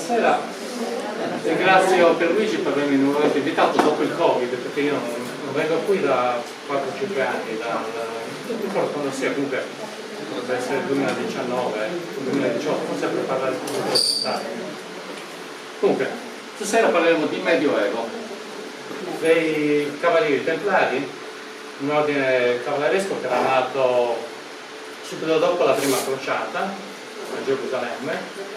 Stasera ringrazio Pierluigi per avermi nuovamente invitato dopo il Covid, perché io non vengo qui da 4-5 anni, non ricordo quando sia, comunque potrebbe essere il 2019, 2018, forse per parlare di questo. Comunque, stasera parleremo di Medioevo, dei Cavalieri Templari, un ordine cavalleresco che era nato subito dopo la prima crociata a Gerusalemme,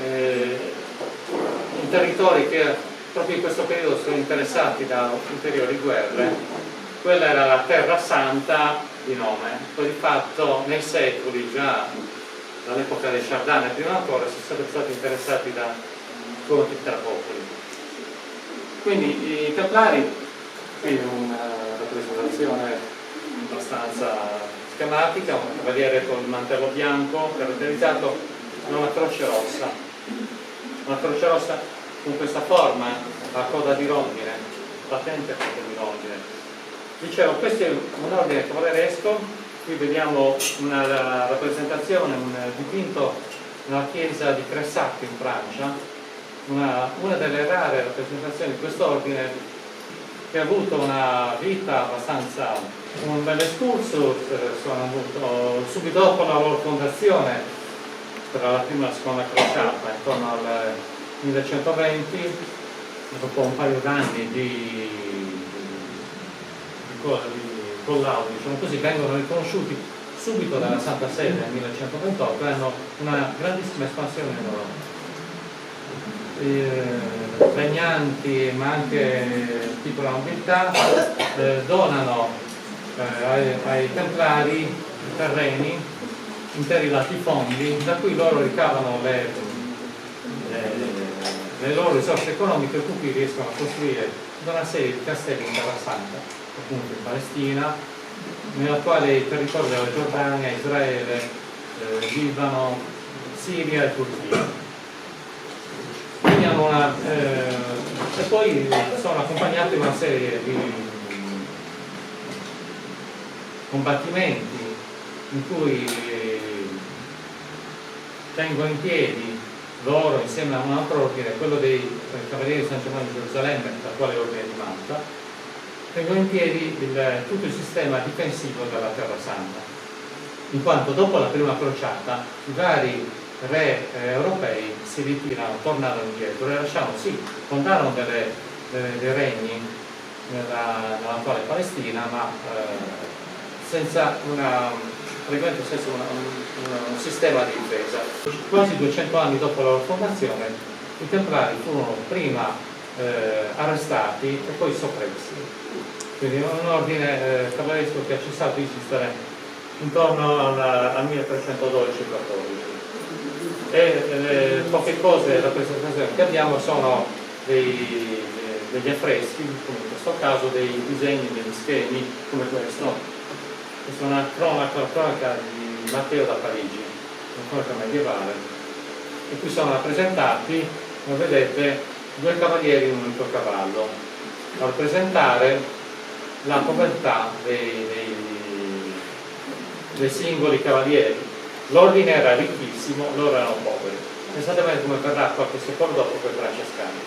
in territori che proprio in questo periodo sono interessati da ulteriori guerre. Quella era la Terra Santa di nome, poi di fatto nei secoli, già dall'epoca dei Sardegna prima ancora, sono stati interessati da molti popoli. Quindi i Templari, qui una rappresentazione abbastanza schematica, un cavaliere con il mantello bianco caratterizzato da una croce rossa con questa forma, la coda di rondine, patente coda di rondine. Dicevo, questo è un ordine cavalleresco. Qui vediamo una rappresentazione, un dipinto nella chiesa di Cressac in Francia, una delle rare rappresentazioni di quest'ordine che ha avuto una vita abbastanza, un bel excursus. Sono avuto subito dopo la loro fondazione per la prima e la seconda crociata, intorno al 1120, dopo un paio d'anni di collaudo, diciamo così, vengono riconosciuti subito dalla Santa Sede nel 1128 e hanno una grandissima espansione in Europa. Regnanti, ma anche piccola nobiltà, donano ai Templari terreni, interi latifondi, da cui loro ricavano le loro risorse economiche, con cui riescono a costruire una serie di castelli in Terra Santa, appunto in Palestina, nell'attuale territorio della Giordania, Israele, Libano, Siria e Turchia. Quindi hanno e poi sono accompagnati da una serie di combattimenti in cui tengono in piedi loro, insieme a un altro ordine, quello dei Cavalieri di San Giovanni di Gerusalemme, l'attuale ordine di Malta, tengono in piedi tutto il sistema difensivo della Terra Santa, in quanto dopo la prima crociata i vari re europei si ritirano, tornano indietro e lasciarono, sì, fondarono dei regni nell'attuale Palestina, ma senza un sistema di difesa. Quasi 200 anni dopo la loro fondazione, i Templari furono prima arrestati e poi soppressi. Quindi un ordine cavalleresco che ha cessato di esistere intorno al 1312-14. E le poche cose, rappresentazioni che abbiamo sono degli affreschi, come in questo caso dei disegni, degli schemi come questo. Questa è una cronaca di Matteo da Parigi, una cronaca medievale, e qui sono rappresentati, come vedete, due cavalieri in un unico cavallo, a rappresentare la povertà dei singoli cavalieri. L'ordine era ricchissimo, loro erano poveri. Pensate bene come verrà qualche secolo dopo per Francescani.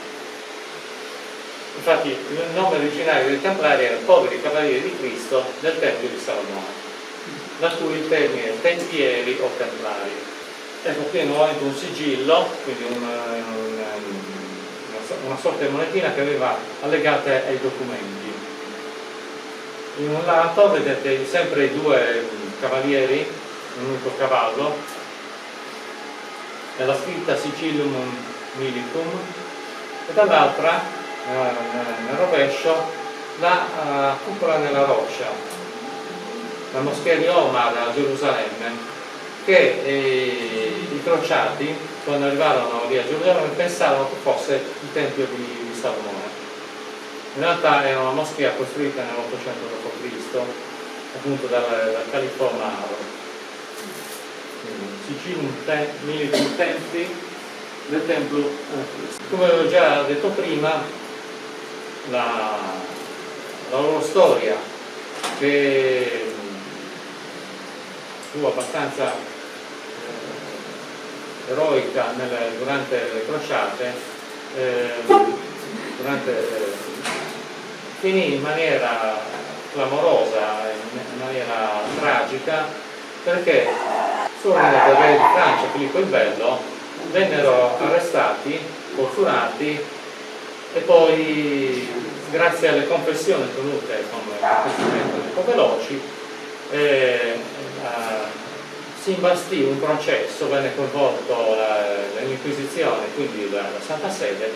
Infatti il nome originario dei Templari era Poveri Cavalieri di Cristo del Tempio di Salomone, da cui il termine tempieri o templari. Ecco qui nuovamente un sigillo, quindi una sorta di monetina che aveva allegate ai documenti. In un lato vedete sempre i due cavalieri in un unico cavallo e la scritta Sigillum Militum, e dall'altra nel rovescio la cupola nella roccia, la moschea di Omar a Gerusalemme, che i crociati, quando arrivarono lì a Gerusalemme, pensarono che fosse il Tempio di Salomone. In realtà era una moschea costruita nell'800 d.C., appunto dal califfo Omaro. Sigillum Militum Templi del Tempio. Come avevo già detto prima, la loro storia, che fu abbastanza eroica durante le crociate, finì in maniera clamorosa, in maniera tragica, perché su ordine del re di Francia, Filippo il Bello, vennero arrestati, torturati e poi, grazie alle confessioni tenute con questi metodi un po' veloci, si imbastì un processo, venne coinvolto l'Inquisizione, quindi la Santa Sede,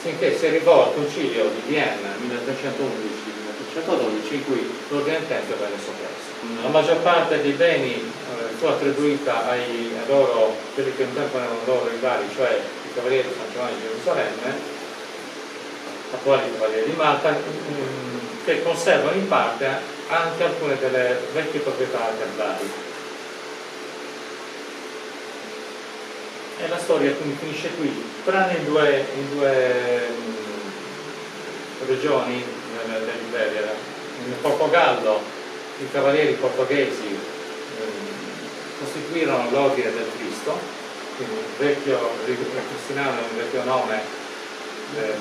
finché si arrivò al Concilio di Vienna nel 1311-1312, in cui l'ordine del Tempio venne soppresso. La maggior parte dei beni fu attribuita a loro, quelli che un tempo erano loro rivali, cioè i Cavalieri di San Giovanni di Gerusalemme, attuali Cavalieri di Malta, che conservano in parte anche alcune delle vecchie proprietà templari. E la storia quindi finisce qui, tranne in due regioni dell'Iberia. In Portogallo i cavalieri portoghesi costituirono l'Ordine del Cristo, quindi ripristinarono il vecchio nome del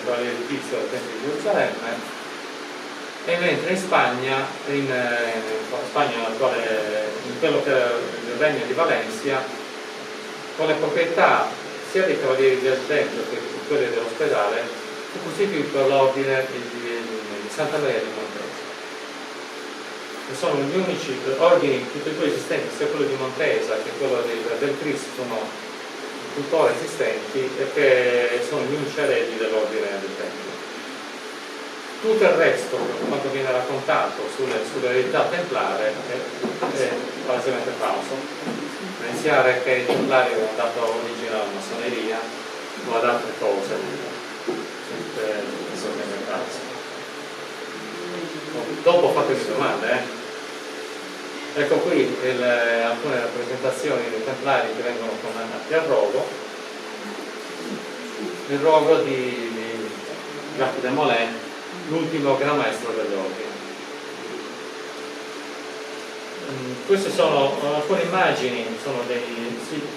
Cavaliere di Cristo del Tempio di Gerusalemme. E mentre in Spagna in quello che era il regno di Valencia, con le proprietà sia dei Cavalieri del Tempio che quelle dell'ospedale, fu costituito l'ordine di Santa Maria di Montesa. E sono gli unici ordini, tutti e due esistenti, sia quello di Montesa che quello del Cristo, sono tuttora esistenti e che sono gli unici eredi dell'ordine del Tempio. Tutto il resto, per quanto viene raccontato sull'eredità templare, è palesemente falso. Pensiare che i templari avevano dato origine alla massoneria o ad altre cose, sempre falso. Dopo fatemi domande. Ecco qui alcune rappresentazioni dei templari che vengono condannati al rogo. Il rogo di Jacques de Molay, l'ultimo gran maestro dell'ordine. Queste sono alcune immagini, sono delle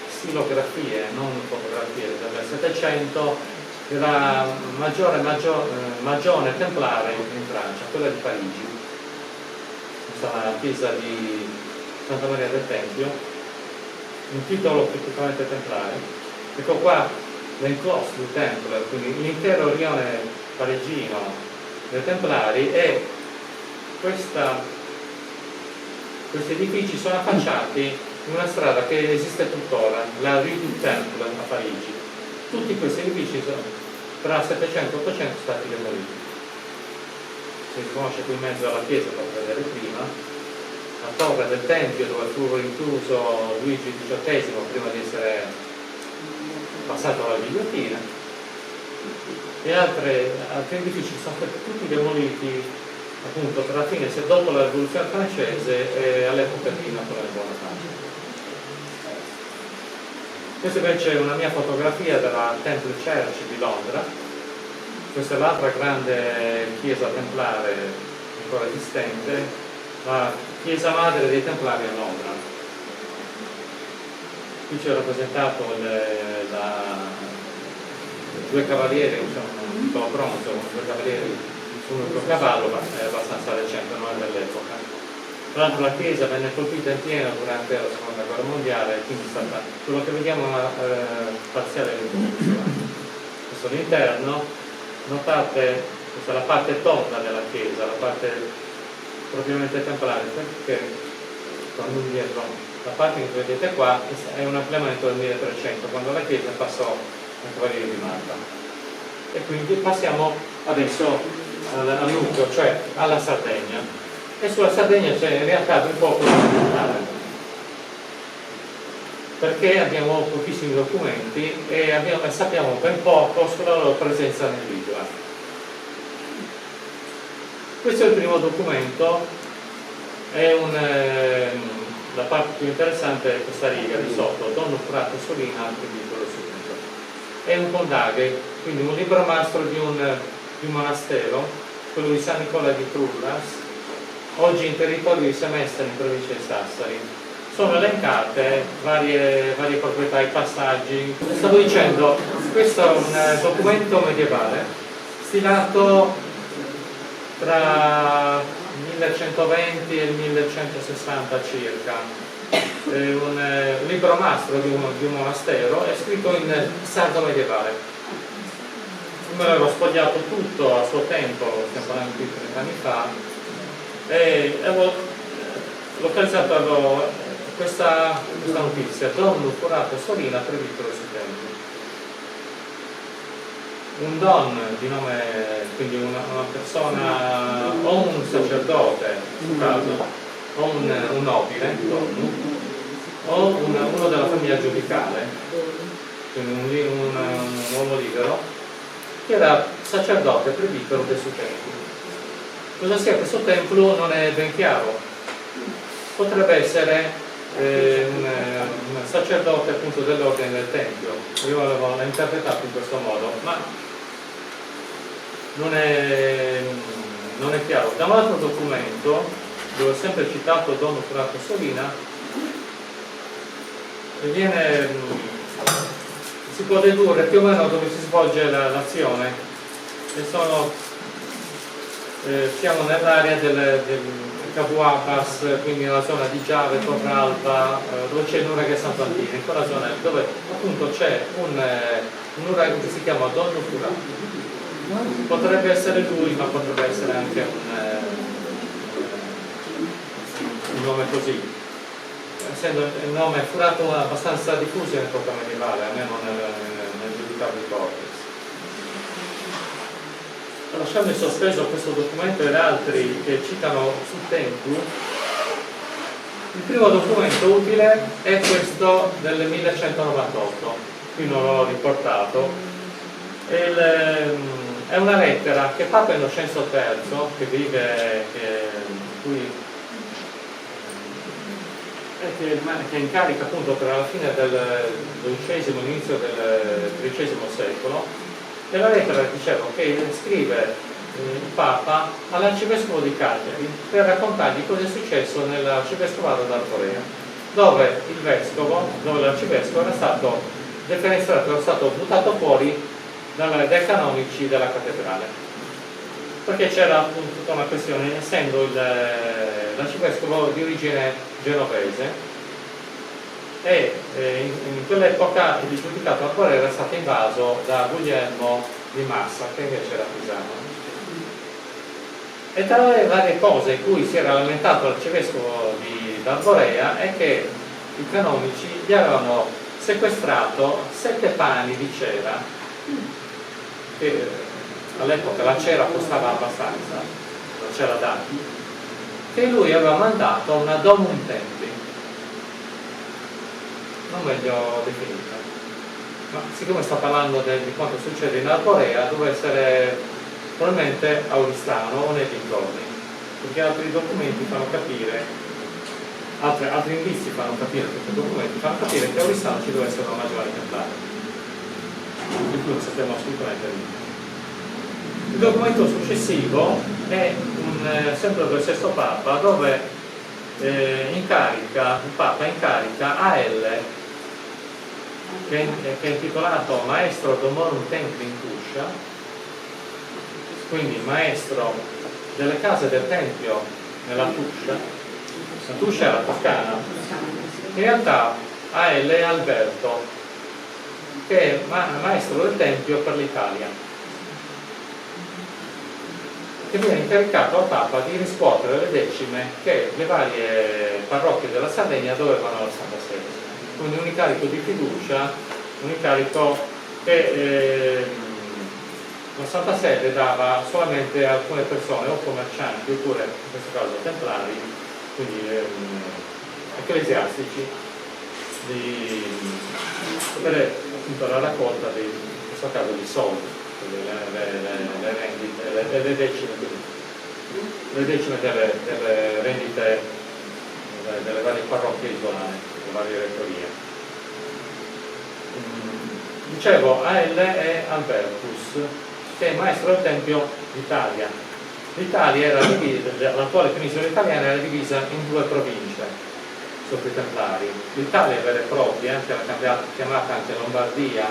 stilografie, non fotografie, del Settecento, della magione templare in Francia, quella di Parigi. Questa è la chiesa di Santa Maria del Tempio, un titolo tipicamente templare. Ecco qua l'enclos du Temple, quindi l'intero rione parigino dei Templari, e questi edifici sono affacciati in una strada che esiste tuttora, la Rue du Temple a Parigi. Tutti questi edifici sono tra 700 e 800 stati demoliti. Si riconosce qui in mezzo alla chiesa, per vedere prima, la torre del Tempio dove fu rinchiuso Luigi XVIII prima di essere passato alla ghigliottina, e altri edifici sono stati tutti demoliti appunto tra la fine, dopo la rivoluzione francese e all'epoca di Napoleone Bonaparte. Questa invece è una mia fotografia della Temple Church di Londra. Questa è l'altra grande chiesa templare ancora esistente, la chiesa madre dei Templari a Londra. Qui c'è rappresentato due cavalieri, un po' bronzo, due cavalieri su un altro cavallo, ma è abbastanza recente, non è dell'epoca. Tra l'altro la chiesa venne colpita in pieno durante la seconda guerra mondiale, quindi è stata quello che vediamo una parziale ricostruzione. Questo è l'interno, notate, questa è la parte tonda della chiesa, la parte propriamente templare, perché quando indietro la parte che vedete qua è un ampliamento del 1300, quando la chiesa passò ai Cavalieri di Malta. E quindi passiamo adesso al nucleo, cioè alla Sardegna. E sulla Sardegna c'è in realtà un po' da raccontare, perché abbiamo pochissimi documenti e sappiamo ben poco sulla loro presenza nell'isola. Questo è il primo documento, è la parte più interessante è questa riga di sotto, Don Frato Solina, altri piccolo subito. È un condaghe, quindi un libro mastro di un monastero, quello di San Nicola di Trullas, oggi in territorio di Semestra in provincia di Sassari. sono elencate varie proprietà e passaggi. Stavo dicendo, questo è un documento medievale stilato tra il 1120 e il 1160 circa. È un libro mastro di un monastero, è scritto in sardo medievale. Me l'ero sfogliato tutto a suo tempo, stiamo parlando di 30 anni fa, e avevo localizzato questa notizia: Don curato Solina per Vittore Supremo. Un don di nome, quindi una persona, o un sacerdote, in caso, o un nobile, o uno della famiglia giudicale, quindi un uomo libero, che era sacerdote presbitero del suo tempio. Cosa sia questo tempio non è ben chiaro. Potrebbe essere un sacerdote appunto dell'ordine del tempio. Io l'ho interpretato in questo modo, ma non è chiaro. Da un altro documento, dove ho sempre citato Don Curato Solina, si può dedurre più o meno dove si svolge l'azione, e siamo nell'area del Cabuabas, quindi nella zona di Giave, Torralba, dove c'è l'Uraghe Sant'Antini, in quella zona dove appunto c'è un uraghe che si chiama Don Curato. Potrebbe essere lui, ma potrebbe essere anche un nome così, essendo il nome Furato abbastanza diffuso in epoca medievale, almeno nel giudicato di Cortes. Lasciando in sospeso questo documento ed altri che citano sul Tempio, il primo documento utile è questo del 1198, qui non l'ho riportato. È una lettera che Papa Innocenzo III, che è in carica appunto per la fine del XII, inizio del XIII secolo, e la lettera, dicevo, che scrive il Papa all'arcivescovo di Cagliari per raccontargli cosa è successo nell'arcivescovato d'Arborea, dove l'arcivescovo era stato defenestrato, era stato buttato fuori dai canonici della cattedrale, perché c'era appunto tutta una questione, essendo l'arcivescovo di origine genovese, e in quell'epoca il giudicato Arborea era stato invaso da Guglielmo di Massa, che invece era pisano. E tra le varie cose in cui si era lamentato l'arcivescovo di Arborea è che i canonici gli avevano sequestrato 7 pani di cera, che all'epoca la cera costava abbastanza, la cera d'arte, che lui aveva mandato a una domum templi, non meglio definita, ma siccome sta parlando di quanto succede in Arborea, deve essere probabilmente a Oristano o nei dintorni, perché altri documenti fanno capire, altri indizi fanno capire, questi documenti fanno capire che a Oristano ci deve essere una maggiore templare, di cui non sappiamo assolutamente niente. Il documento successivo è sempre del Sesto Papa, dove il Papa incarica A.L., che è intitolato Maestro Domorum Templi in Tuscia, quindi maestro delle case del Tempio nella Tuscia. La Tuscia è la Toscana. In realtà A.L. è Alberto, che è maestro del Tempio per l'Italia, che viene incaricato al Papa di riscuotere le decime che le varie parrocchie della Sardegna dovevano alla Santa Sede. Quindi un incarico di fiducia, un incarico che la Santa Sede dava solamente a alcune persone, o commercianti, oppure in questo caso templari, quindi ecclesiastici, per appunto la raccolta in questo caso di soldi, le rendite, le decime delle rendite delle varie parrocchie isolane, delle varie rettorie. Dicevo, A.L. è Albertus, che è maestro del Tempio d'Italia. L'Italia era divisa, l'attuale penisola italiana era divisa in 2 province, sotto i templari. L'Italia vera e propria, che era chiamata anche Lombardia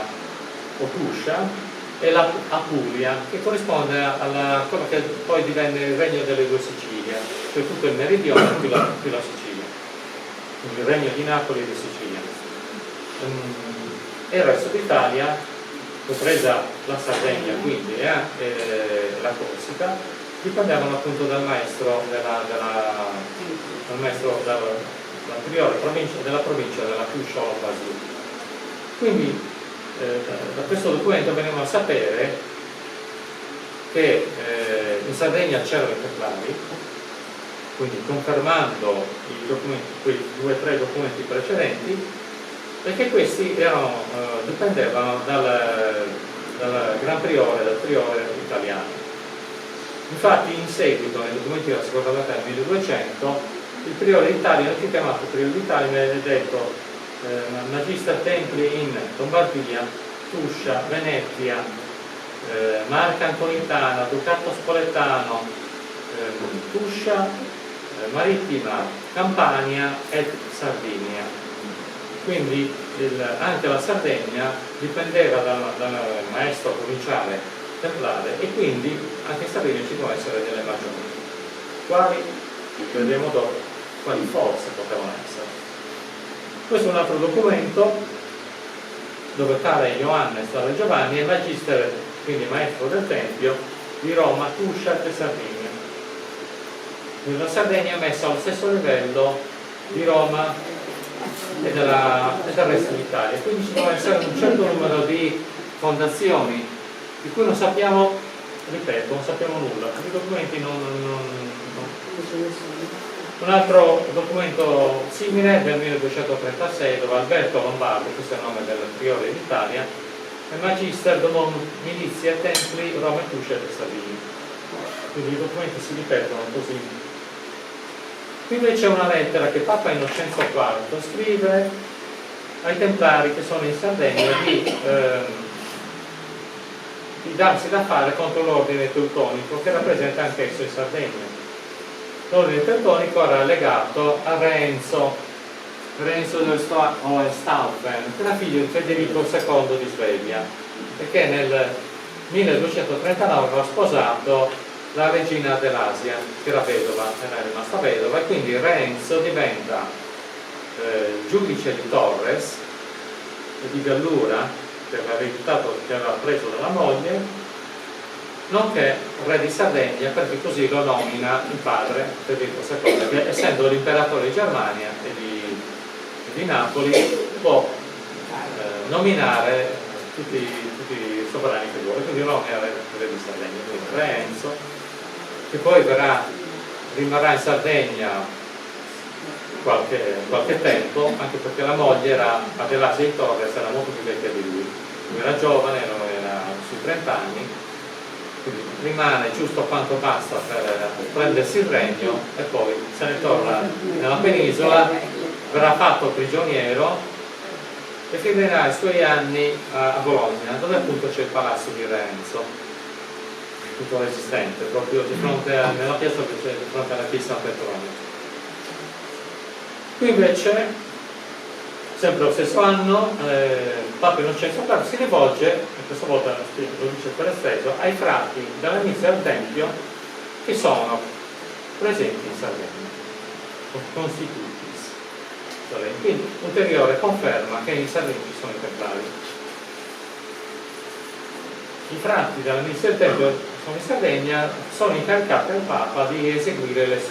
o Tuscia, e la Apulia, che corrisponde a quello che poi divenne il regno delle due Sicilie, cioè tutto il meridione più la Sicilia, quindi il regno di Napoli e di Sicilia. E il resto d'Italia, compresa la Sardegna quindi e la Corsica, dipendevano appunto dal maestro dal priore della provincia della Tuscia Lombardia. Quindi da questo documento veniamo a sapere che in Sardegna c'erano i templari, quindi confermando i documenti, quei 2 o 3 documenti precedenti, e che questi dipendevano dal Gran Priore, dal Priore italiano. Infatti in seguito, nei documenti della seconda data del 1200, il Priore d'Italia, non più chiamato Priore d'Italia, viene detto Magister Templi in Lombardia, Tuscia, Venezia, Marca Anconitana, Ducato Spoletano, Tuscia, Marittima, Campania e Sardegna. Quindi anche la Sardegna dipendeva dal maestro provinciale templare, e quindi anche in Sardegna ci devono essere delle magioni. Quali? Vedremo dopo quali forse potevano essere. Questo è un altro documento dove tale Ioannes, tale Giovanni, è magister, quindi maestro del Tempio di Roma, Tuscia e Sardegna. Quindi la Sardegna è messa allo stesso livello di Roma e del resto d'Italia. Quindi ci deve essere un certo numero di fondazioni di cui non sappiamo, ripeto, non sappiamo nulla. I documenti Un altro documento simile è del 1236, dove Alberto Lombardo, questo è il nome del priore d'Italia, è Magister Domum Militia Templi Roma Tuscia e Sardegna. Quindi i documenti si ripetono così. Qui invece c'è una lettera che Papa Innocenzo IV scrive ai templari che sono in Sardegna di darsi da fare contro l'ordine teutonico, che rappresenta anch'esso in Sardegna. L'ordine teutonico era legato a Renzo del Staufen, che era figlio di Federico II di Svevia, e che nel 1239 aveva sposato la regina dell'Asia, che era rimasta vedova, e quindi Renzo diventa giudice di Torres e di Gallura, che aveva preso dalla moglie, nonché re di Sardegna, perché così lo nomina il padre Federico II, che essendo l'imperatore di Germania e di Napoli può nominare tutti i sovrani che vuole, quindi lo nomina re di Sardegna, quindi re Enzo, che poi rimarrà in Sardegna qualche tempo, anche perché la moglie Adelasia di Torres, era molto più vecchia di lui era giovane, era sui 30 anni, quindi rimane giusto quanto basta per prendersi il regno, e poi se ne torna nella penisola, verrà fatto prigioniero e finirà i suoi anni a Bologna, dove appunto c'è il palazzo di Renzo, tutto resistente, proprio di fronte nella piazza che c'è di fronte alla chiesa San Petronio. Qui invece, sempre lo stesso anno, Papa Innocenzo IV si rivolge, e questa volta lo dice per esteso, ai frati dalla Missa del Tempio che sono presenti in Sardegna, constitutis. Quindi ulteriore conferma che in Sardegna ci sono i templari. I frati dalla Missa del Tempio che sono in Sardegna sono incaricati al Papa di eseguire i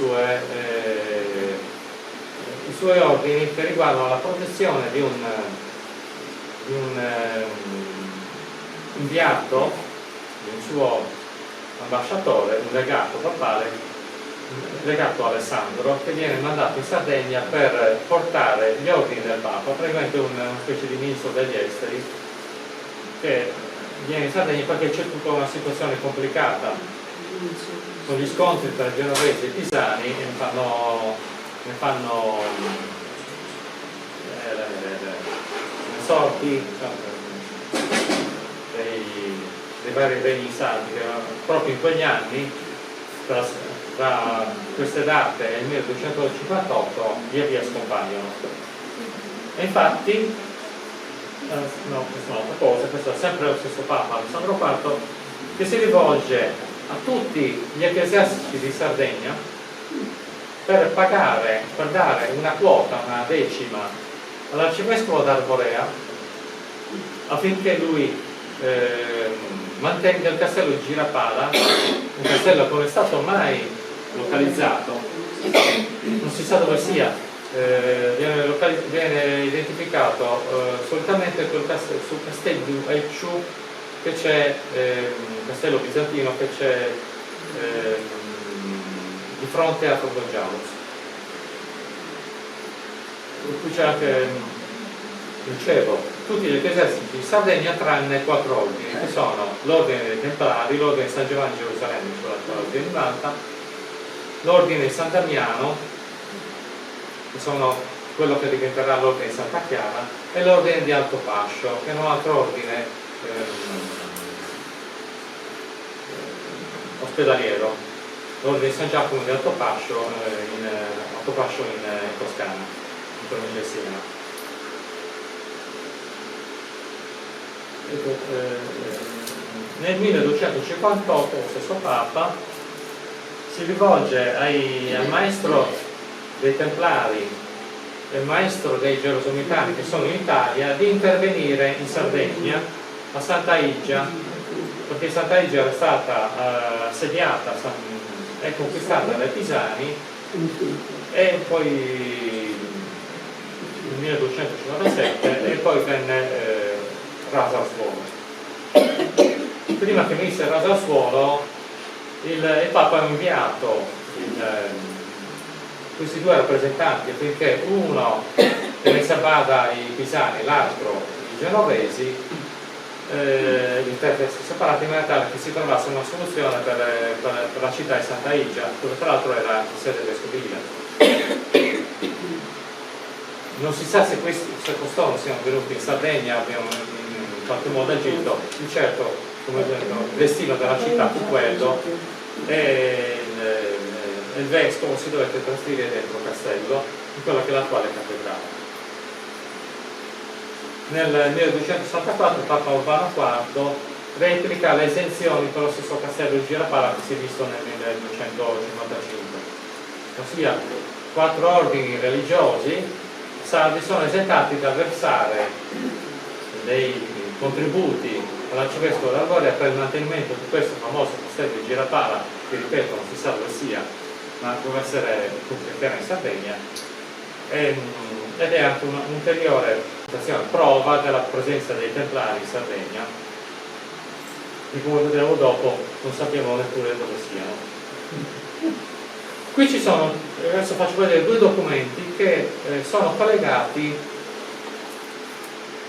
suoi ordini che riguardano la protezione di un inviato, di un suo ambasciatore, un legato papale, legato Alessandro, che viene mandato in Sardegna per portare gli ordini del Papa, praticamente una specie di ministro degli esteri, che viene in Sardegna perché c'è tutta una situazione complicata con gli scontri tra genovesi e pisani, e ne fanno le sorti dei vari regni sardi, che proprio in quegli anni tra queste date e il 1258 via via scompaiono. E infatti, no, questa è un'altra cosa, questo è sempre lo stesso Papa Alessandro IV, che si rivolge a tutti gli ecclesiastici di Sardegna per pagare, per dare una quota, una decima all'arcivescovo d'Arborea affinché lui mantenga il castello di Girapala, un castello che non è stato mai localizzato, non si sa dove sia, viene identificato solitamente sul castello di Elciu, che c'è, un castello bizantino che c'è di fronte a Fordogialos. Qui c'è anche, dicevo, tutti gli ecclesiastici di Sardegna tranne 4 ordini, che sono l'ordine dei templari, l'ordine di San Giovanni di Gerusalemme, cioè l'ordine di Malta, l'ordine di San Damiano, che sono quello che diventerà l'ordine di Santa Chiara, e l'ordine di Alto Pascio, che è un altro ordine ospedaliero, l'ordine di San Giacomo di Alto Pascio in Toscana, in provincia di Siena. Nel 1258 lo stesso Papa si rivolge al maestro dei templari e al maestro dei gerosomitani che sono in Italia di intervenire in Sardegna a Santa Igia, perché Santa Igia era stata assediata e conquistata dai Pisani e poi nel 1257 e poi venne rasa al suolo. Prima che venisse rasa al suolo il Papa ha inviato questi 2 rappresentanti affinché uno tenesse a bada i pisani, l'altro i genovesi, separati in maniera tale che si trovasse una soluzione per la città di Santa Igia, dove tra l'altro era sede vescovile. Non si sa se costoro siano venuti in Sardegna, abbiano in qualche modo agito, di certo come detto, il destino della città fu quello e il vescovo si dovette trasferire dentro castello in quella che è l'attuale cattedrale. Nel 1264 Papa Urbano IV replica le esenzioni per lo stesso castello di Girapala che si è visto nel 1255, ossia 4 ordini religiosi sardi sono esentati da versare dei contributi all'arcivescovo d'Arborea per il mantenimento di questo famoso castello di Girapala, che ripeto non si sa dove sia, ma deve essere in Sardegna, ed è anche un'ulteriore prova della presenza dei templari in Sardegna, di come vedremo dopo non sappiamo neppure dove siano. Qui ci sono, adesso faccio vedere 2 documenti che sono collegati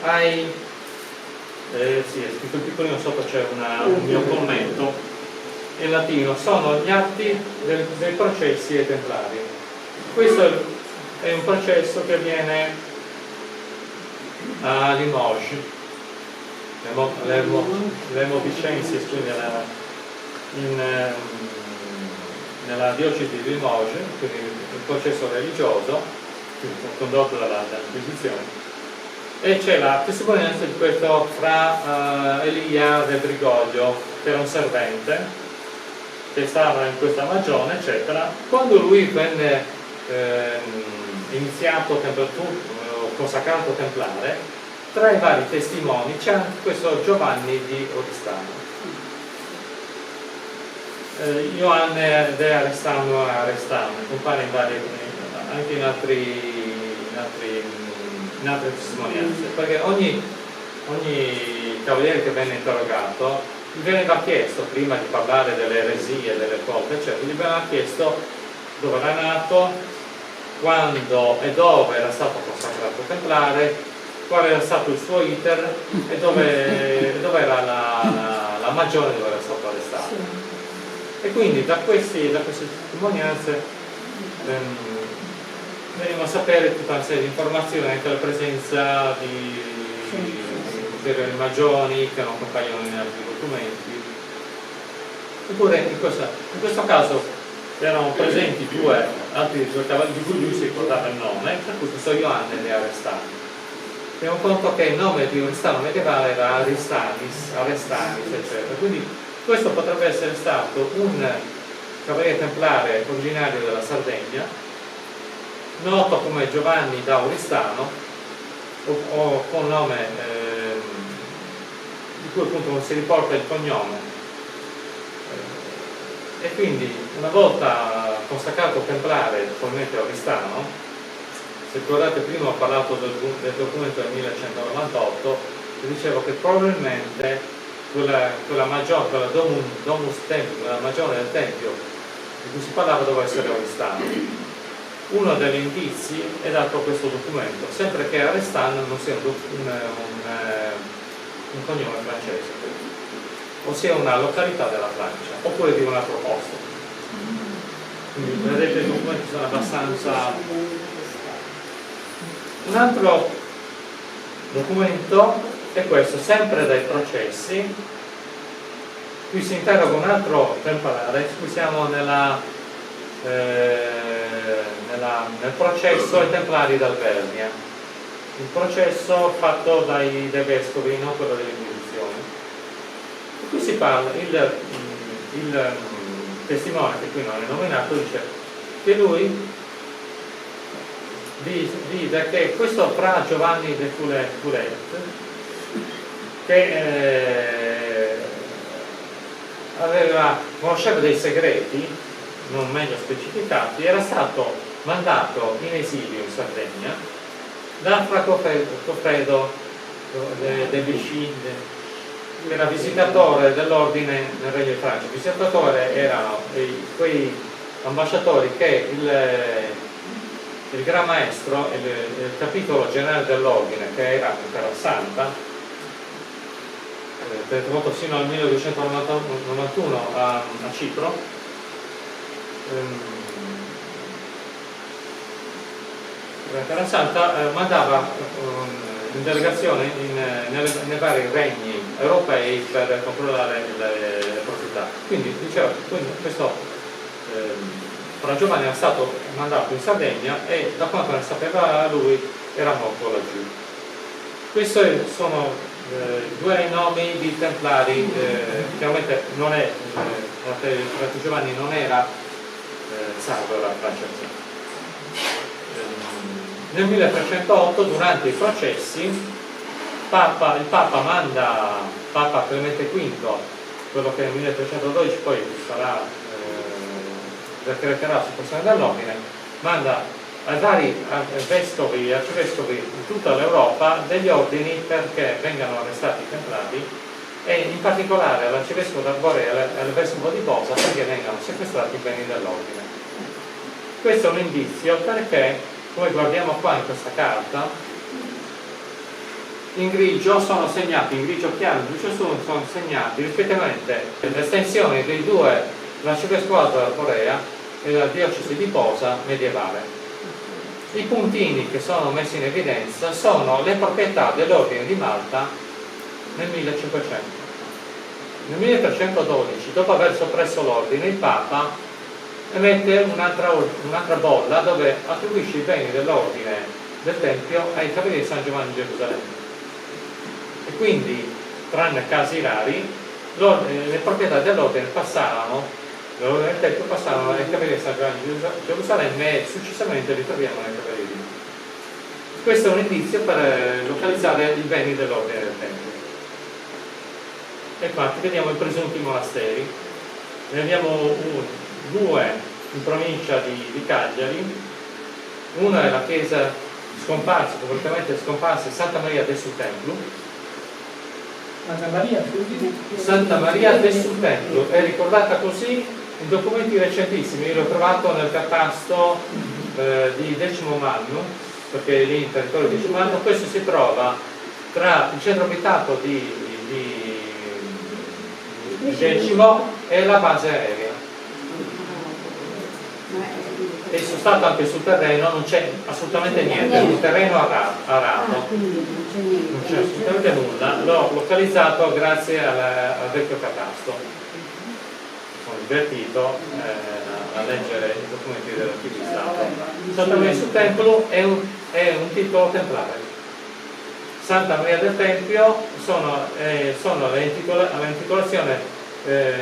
ai sì, è scritto piccolino sotto, c'è un mio commento in latino, sono gli atti dei processi ai templari. Questo è un processo che avviene a Limoges, l'Emovicensis, quindi nella diocesi di Limoges, quindi un processo religioso condotto dall'Inquisizione, e c'è la testimonianza di questo fra Elia de Brigoglio, che era un servente che stava in questa magione eccetera. Quando lui venne iniziato consacrato templare, tra i vari testimoni c'è anche questo Giovanni di Oristano. Ioanne de Arestano compare anche in altre testimonianze, perché ogni cavaliere che venne interrogato gli veniva chiesto, prima di parlare delle eresie, delle colpe eccetera, gli veniva chiesto dove era nato, quando e dove era stato consacrato templare, qual era stato il suo iter e dove era la magione dove era stato arrestato. E quindi da queste testimonianze veniamo a sapere tutta una serie di informazioni, anche la presenza di ulteriori magioni che non compaiono in altri documenti. Eppure in questo caso erano presenti altri due cavalli di cui lui si ricordava il nome, per cui questo Ioanne li ha arrestati. Teniamo conto che il nome di un Stato medievale era Aristanis, eccetera. Quindi questo potrebbe essere stato un cavaliere templare originario della Sardegna, noto come Giovanni da Oristano, o con nome di cui appunto non si riporta il cognome. E quindi una volta consacrato templare, probabilmente Oristano, se ricordate prima ho parlato del documento del 1198, vi dicevo che probabilmente quella Domus Templi, quella maggiore del Tempio di cui si parlava, doveva essere Oristano. Uno degli indizi è dato questo documento, sempre che Oristano non sia un cognome francese, ossia una località della Francia, oppure di un altro posto. Quindi vedete, i documenti sono abbastanza. Un altro documento è questo, sempre dai processi. Qui si interroga un altro templare, qui siamo nel processo ai templari d'Alvernia, il processo fatto dai vescovi, non quello delle inquisizioni. Qui si parla, il testimone, che qui non è nominato, dice che lui vide che questo fra Giovanni de Fulet, che conosceva dei segreti non meglio specificati, era stato mandato in esilio in Sardegna da Fra Goffredo de Vichy, che era visitatore dell'ordine nel Regno di Francia. I visitatori erano quei ambasciatori che il Gran Maestro, il capitolo generale dell'ordine, che era Santa, tenuto fino al 1291 a Cipro, Terra Santa mandava in delegazione nei vari regni europei per controllare le proprietà. Quindi diceva, questo Fra Giovanni era stato mandato in Sardegna e da quanto ne sapeva lui era morto laggiù. Questi sono due nomi di templari. Chiaramente non è fratello Giovanni non era sardo, era francese. Nel 1308, durante i processi, il Papa Clemente V, quello che nel 1312 poi sarà decreterà soppressione dell'ordine, manda ai vari vescovi e arcivescovi di tutta l'Europa degli ordini perché vengano arrestati i templari, e in particolare all'arcivescovo d'Arborea e al vescovo di Posa perché vengano sequestrati i beni dell'ordine. Questo è un indizio perché, come guardiamo qua in questa carta, in grigio sono segnati, in grigio chiaro, in grigio sono segnati rispettivamente le estensioni dei due, l'arcivescovato d'Arborea e la diocesi di Posa medievale. I puntini che sono messi in evidenza sono le proprietà dell'ordine di Malta nel 1500. Nel 1312, dopo aver soppresso l'ordine, il Papa emette un'altra bolla dove attribuisce i beni dell'ordine del Tempio ai cavalieri di San Giovanni di Gerusalemme. E quindi, tranne casi rari, le proprietà dell'ordine del Tempio passarono ai cavalieri di San Giovanni di Gerusalemme e successivamente li troviamo nei cavalieri di Malta. Questo è un indizio per localizzare i beni dell'ordine del Tempio. E infatti vediamo i presunti monasteri. Ne abbiamo due in provincia di Cagliari. Una è la chiesa scomparsa, completamente scomparsa, Santa Maria del Templu. Santa Maria del Templu è ricordata così in documenti recentissimi. Io l'ho trovato nel catasto di Decimo Mannu, perché è lì in territorio di Decimo Mannu. Questo si trova tra il centro abitato di Decimo e la base aerea. E sono stato anche sul terreno, non c'è assolutamente niente, è un terreno arato, non c'è assolutamente nulla. L'ho localizzato grazie al vecchio catasto. sono divertito a leggere i documenti dell'archivio di Stato. Santa Maria sul Tempio è un titolo templare. Santa Maria del Tempio sono l'intitolazione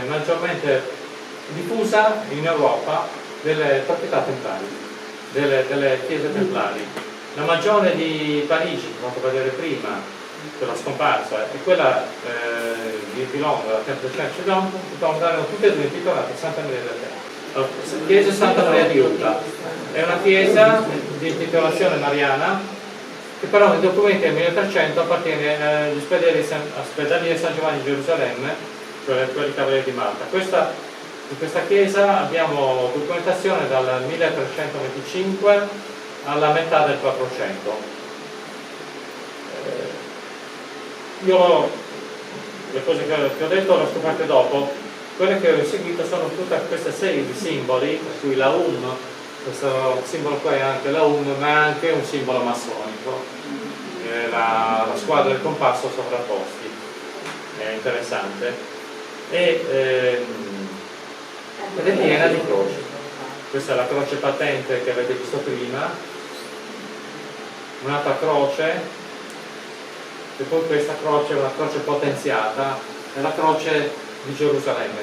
maggiormente diffusa in Europa delle proprietà templari, delle chiese templari. La Magione di Parigi, che ho fatto vedere prima, quella scomparsa, e quella di Londra, la Tempio di Londra, erano tutte e due intitolate Santa Maria del Tempio. Allora, chiesa Santa Maria di Urta è una chiesa di titolazione mariana, che però nei documenti del 1300 appartiene agli ospedalieri San Giovanni di Gerusalemme, cioè quelli Cavalieri di Malta. In questa chiesa abbiamo documentazione dal 1325 alla metà del 400. Io le cose che ho detto le ho scoperte dopo. Quelle che ho seguito sono tutta questa serie di simboli, per cui la questo simbolo qua è anche la ma è anche un simbolo massonico, la squadra e il compasso sovrapposti, è interessante, ed è piena di croci. Questa è la croce patente che avete visto prima, un'altra croce, e poi questa croce è una croce potenziata, è la croce di Gerusalemme,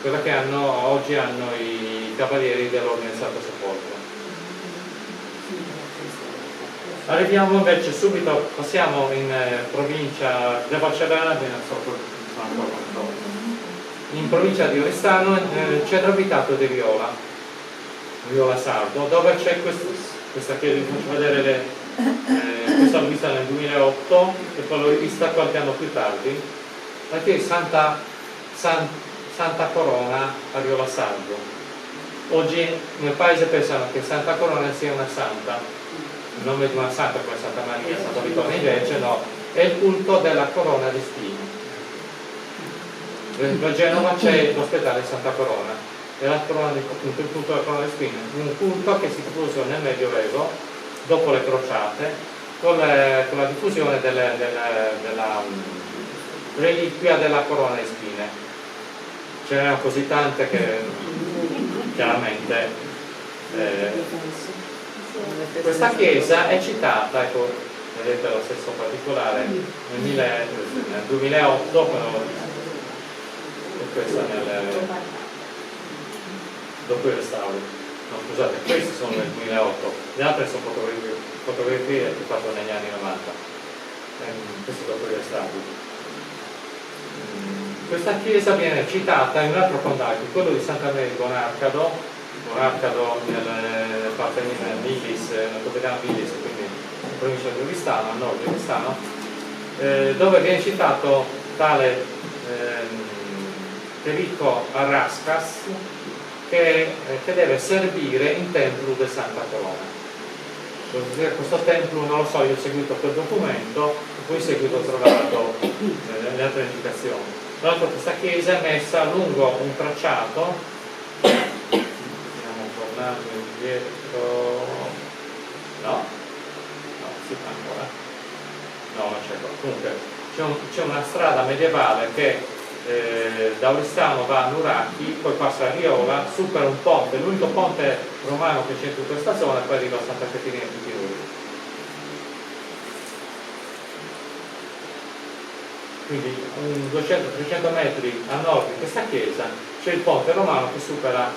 quella che oggi hanno i cavalieri dell'Ordine del Santo Sepolcro. Arriviamo invece subito, passiamo in provincia devo accelerare, in provincia di Oristano, centro abitato di Riola Sardo, dove c'è questa chiesa. Vi faccio vedere questa l'ho vista nel 2008 e poi l'ho rivista qualche anno più tardi. La chiesa Santa Corona a Riola Sardo. Oggi nel paese pensano che Santa Corona sia una santa, il nome di una santa come Santa Maria, Santa Vittoria, invece no, è il culto della corona di spine. A Genova c'è l'ospedale Santa Corona, è il culto della corona di spine, un culto che si diffuse nel Medioevo, dopo le crociate, con la diffusione della reliquia della corona di spine. Ce n'erano così tante che chiaramente questa chiesa è citata, ecco, vedete lo stesso particolare nel 2008, e questa dopo il restauro. No, scusate, queste sono nel 2008, le altre sono fotografie fatte negli anni 90, questo dopo il restauro. Questa chiesa viene citata in un altro condaglio, quello di Santa Maria di Bonarcado nel Milis, nel Copegnano Milis, quindi in provincia di Oristano, a nord di Oristano, dove viene citato tale Perico Arrascas che deve servire in templo di Santa Corona. Questo tempio non lo so, io ho seguito quel documento e poi in seguito ho trovato le altre indicazioni. Tra l'altro questa chiesa è messa lungo un tracciato, stiamo tornando indietro, no, si fa ancora, no, non c'è ancora. Comunque c'è una strada medievale che da Oristano va a Nuracchi, poi passa a Riola, supera un ponte, l'unico ponte romano che c'è in tutta questa zona, e poi arriva a Santa Caterina di Tiroli. Quindi 200-300 metri a nord di questa chiesa c'è il ponte romano che supera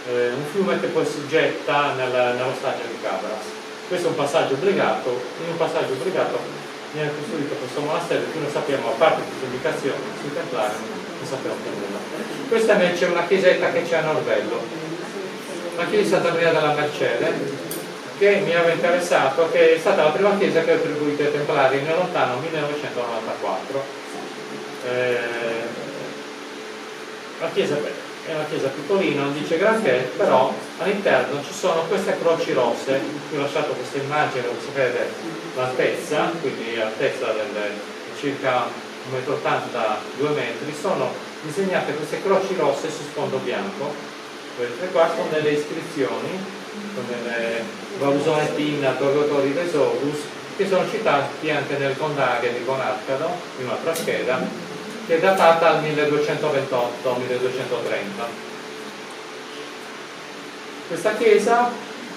un fiume che poi si getta nello stagno di Cabras. Questo è un passaggio obbligato. In un passaggio obbligato viene costruito questo monastero che noi sappiamo, a parte queste indicazioni sui templari, non sappiamo più nulla. Questa invece è una chiesetta che c'è a Norvello, la chiesa di Santa Maria della Mercede, che mi aveva interessato, che è stata la prima chiesa che ho attribuito ai templari nel lontano 1994. La chiesa è una chiesa piccolina, non dice granché, però all'interno ci sono queste croci rosse. Vi ho lasciato questa immagine dove si vede l'altezza, quindi l'altezza di circa 1,80 m, 2 metri, sono disegnate queste croci rosse su sfondo bianco. Vedete qua con delle iscrizioni, con delle Vausone Pinna, Torgotori Resodus, che sono citati anche nel condaglio di Bonarcado, in un'altra scheda, che è datata al 1228-1230. Questa chiesa,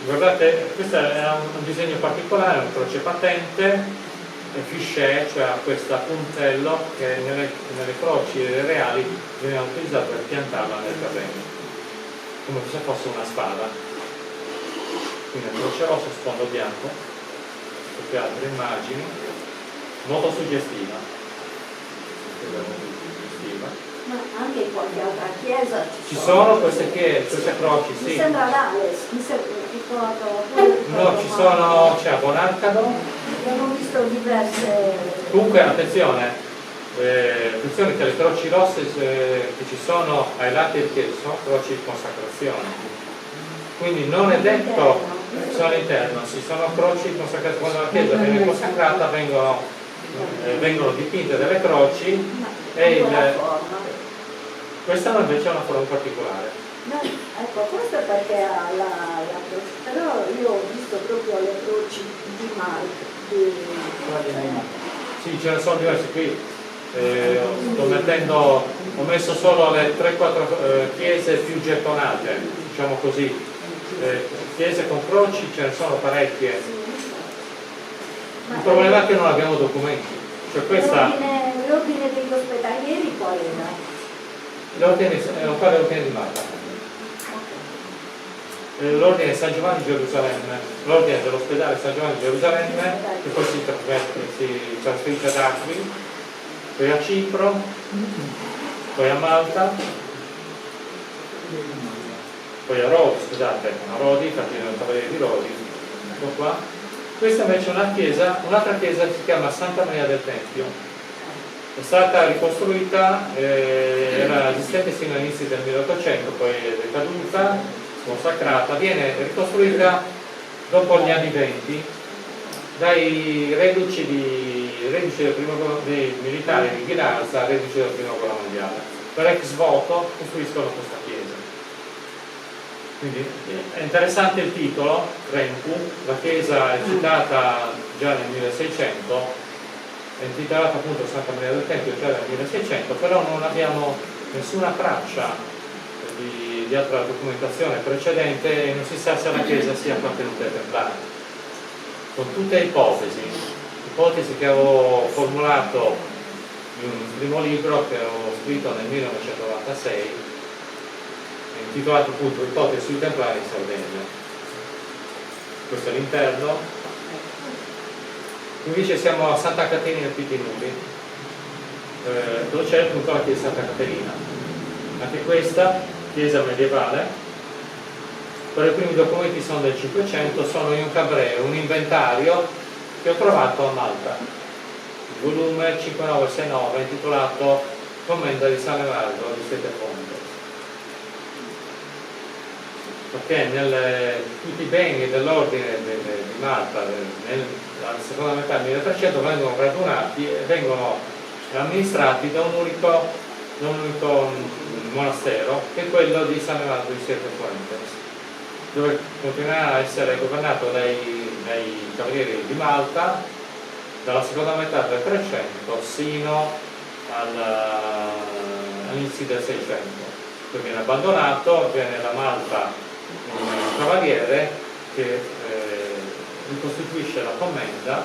guardate, questo è un disegno particolare, un croce patente, fiché, cioè ha questo puntello che nelle croci reali viene utilizzato per piantarla nel terreno, come se fosse una spada. Quindi croce rossa, sfondo bianco, queste altre immagini, molto suggestiva. Ma anche in qualche altra chiesa ci sono queste croci, sì. Mi sembra l'Ales, mi sembra no, ci sono, c'è a Bonarcado. Abbiamo visto diverse. Comunque attenzione che le croci rosse che ci sono ai lati del chiesa sono croci di consacrazione. Quindi non è detto, sono all'interno, ci sono croci di consacrazione. Quando la chiesa viene consacrata vengono dipinte delle croci e questa invece ha una forma particolare. No, ecco, questo perché ha la croce, però io ho visto proprio le croci di Malta. Sì, ce ne sono diversi qui. Ho messo solo le 3-4 chiese più gettonate, diciamo così. Chiese con croci ce ne sono parecchie. Il problema è che non abbiamo documenti. Cioè L'ordine degli ospedalieri qual era? L'ordine di Malta. L'ordine San Giovanni di Gerusalemme, l'ordine dell'ospedale San Giovanni di Gerusalemme, che poi si trasferisce ad Acqui, poi a Cipro, poi a Malta, poi a Rodi, scusate, a Rodi, infatti nel Cavaliere di Rodi, ecco qua. Questa invece è un'altra chiesa che si chiama Santa Maria del Tempio. È stata ricostruita, era esistente fino agli inizi del 1800, poi è decaduta, consacrata, viene ricostruita dopo gli anni 20 dai reduci dei militari di Ghilarza, reduci della prima guerra mondiale. Per ex voto costruiscono questa chiesa. Quindi è interessante il titolo, Rencu, la chiesa è citata già nel 1600, è intitolata appunto Santa Maria del Tempio già nel 1600, però non abbiamo nessuna traccia di altra documentazione precedente e non si sa se la chiesa sia appartenuta ai templari. Con tutte ipotesi che avevo formulato in un primo libro che ho scritto nel 1996, intitolato appunto Ipotesi sui templari in Sardegna. Questo è l'interno. Invece siamo a Santa Caterina Pitinuri, dove c'è appunto la chiesa Santa Caterina. Anche questa chiesa medievale, però i primi documenti sono del 500, sono in un cabreo, un inventario che ho trovato a Malta, il volume 5969 intitolato Commenda di San Leonardo di Sette Fonte. Perché tutti i beni dell'ordine di Malta nella seconda metà del 1300 vengono radunati e vengono amministrati da un unico monastero, che è quello di San Leonardo di Sette Fonte, dove continuerà a essere governato dai cavalieri di Malta dalla seconda metà del 300 sino all'inizio del 600. Poi viene abbandonato, viene da Malta un cavaliere che ricostituisce la commenda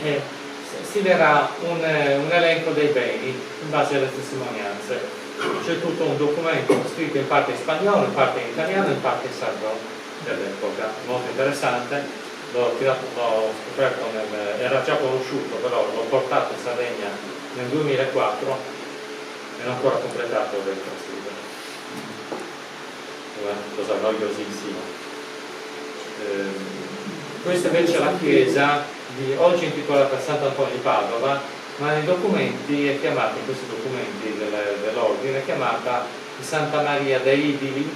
e stilerà un elenco dei beni in base alle testimonianze. C'è tutto un documento scritto in parte in spagnolo, in parte in italiano, in parte in sardo dell'epoca, molto interessante. L'ho scoperto, era già conosciuto, però l'ho portato in Sardegna nel 2004 e non ancora completato del trascrivo. È una cosa noiosissima. Questa invece è la chiesa oggi intitolata Sant'Antonio di Padova, ma nei documenti è chiamata, in questi documenti dell'ordine, è chiamata Santa Maria dei Idili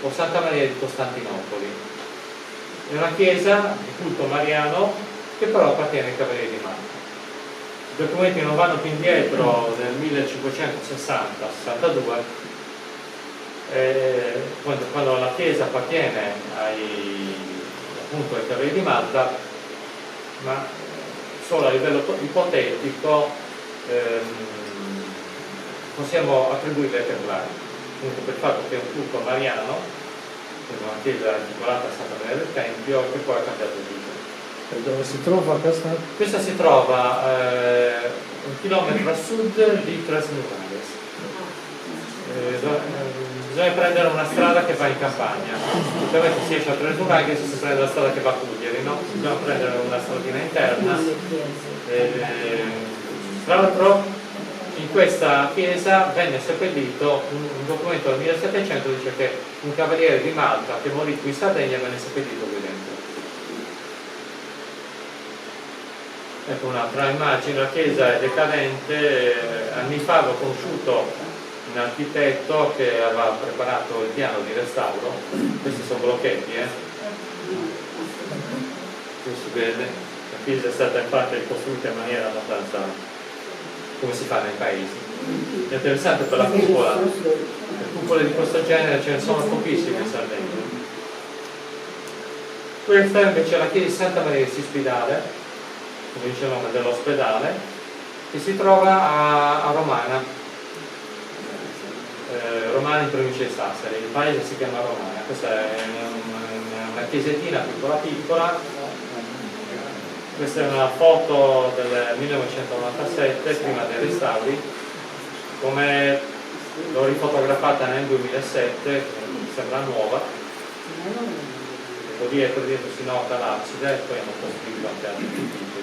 o Santa Maria di Costantinopoli. È una chiesa di culto mariano che però appartiene ai Cavalieri di Malta. I documenti non vanno più indietro del 1560-62, quando la chiesa appartiene ai Cavalieri di Malta, ma solo a livello ipotetico possiamo attribuirle ai templari, appunto per il fatto che è un culto mariano, quindi una chiesa articolata a Santa Maria del Tempio, che poi ha cambiato vita. E dove si trova questa? Questa si trova 1 chilometro a sud di Trasnurales. Bisogna prendere una strada che va in campagna. Ovviamente si esce a Trasnurales, si prende la strada che va a Cuglieri, no? Bisogna prendere una stradina interna. Tra l'altro in questa chiesa venne seppellito un documento del 1700, dice che un cavaliere di Malta che morì qui in Sardegna venne seppellito qui dentro. Ecco un'altra immagine, la chiesa è decadente. Anni fa avevo conosciuto un architetto che aveva preparato il piano di restauro. Questi sono blocchetti, qui si vede, la chiesa è stata infatti costruita in maniera abbastanza come si fa nei paesi. È interessante per la cupola, le cupole di questo genere ce ne sono pochissime in Sardegna. Questa invece è la chiesa di Santa Maria di Sispidale, come dice il nome dell'ospedale, che si trova a Romana, Romana in provincia di Sassari. Il paese si chiama Romana. Questa è una chiesettina piccola piccola. Questa è una foto del 1997, prima dei restauri, come l'ho rifotografata nel 2007, sembra nuova. Dietro si nota l'abside e poi hanno costruito anche altri edifici.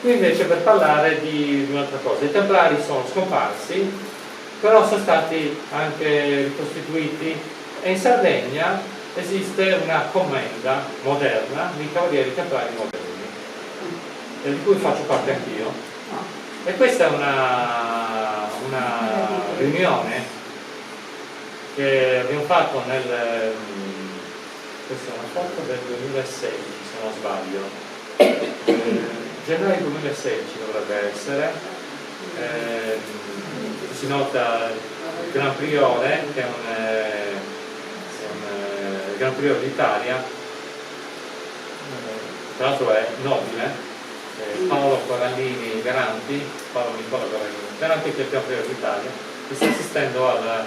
Qui invece per parlare di un'altra cosa, i templari sono scomparsi, però sono stati anche ricostituiti e in Sardegna esiste una commenda moderna di cavalieri templari moderni, di cui faccio parte anch'io. E questa è una riunione che abbiamo fatto questa è una foto del 2016 se non sbaglio, gennaio 2016 dovrebbe essere. Si nota il Gran Priore, che è un Gran Priore d'Italia, tra l'altro è nobile, Paolo Corallini Garanti, Paolo Nicola Corallini Garanti, che è il Gran Priore d'Italia, che sta assistendo al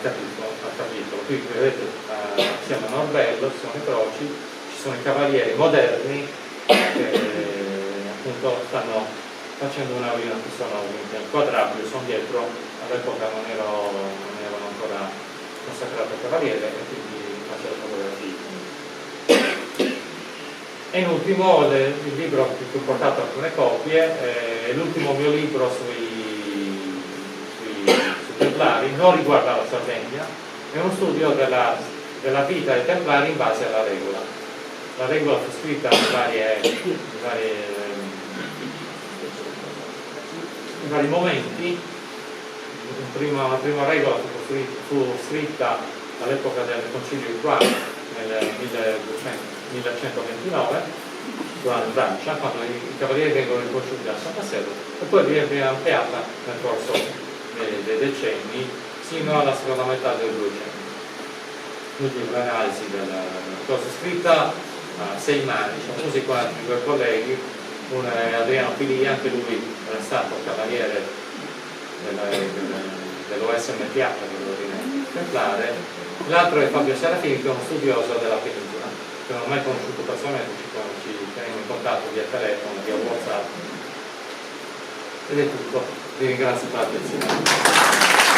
capitolo. Qui vedete siamo a Norbello, ci sono le croci, ci sono i cavalieri moderni che appunto stanno facendo una riunione, che sono in quadruplo, sono dietro, all'epoca non erano ancora consacrato cavaliere e quindi faccio le fotografie. E in ultimo il libro che ho portato alcune copie, è l'ultimo mio libro sui templari, non riguarda la Sardegna, è uno studio della vita dei templari in base alla regola. La regola fu scritta in vari momenti. Una prima regola fu scritta all'epoca del Concilio di Troyes nel 1129, in Francia, quando i cavalieri vengono riconosciuti da Santa Sede, e poi viene ampliata nel corso dei decenni sino alla seconda metà del 200. Quindi l'analisi della cosa scritta a 6 mani, diciamo così, con altri due colleghi. Uno è Adriano Pili, anche lui era stato cavaliere dell'OSMPH, dell'ordine templare. L'altro è Fabio Serafini, che è uno studioso della penisola, che non ho mai conosciuto personalmente, ci teniamo in contatto via telefono, via WhatsApp. Ed è tutto, vi ringrazio per l'attenzione.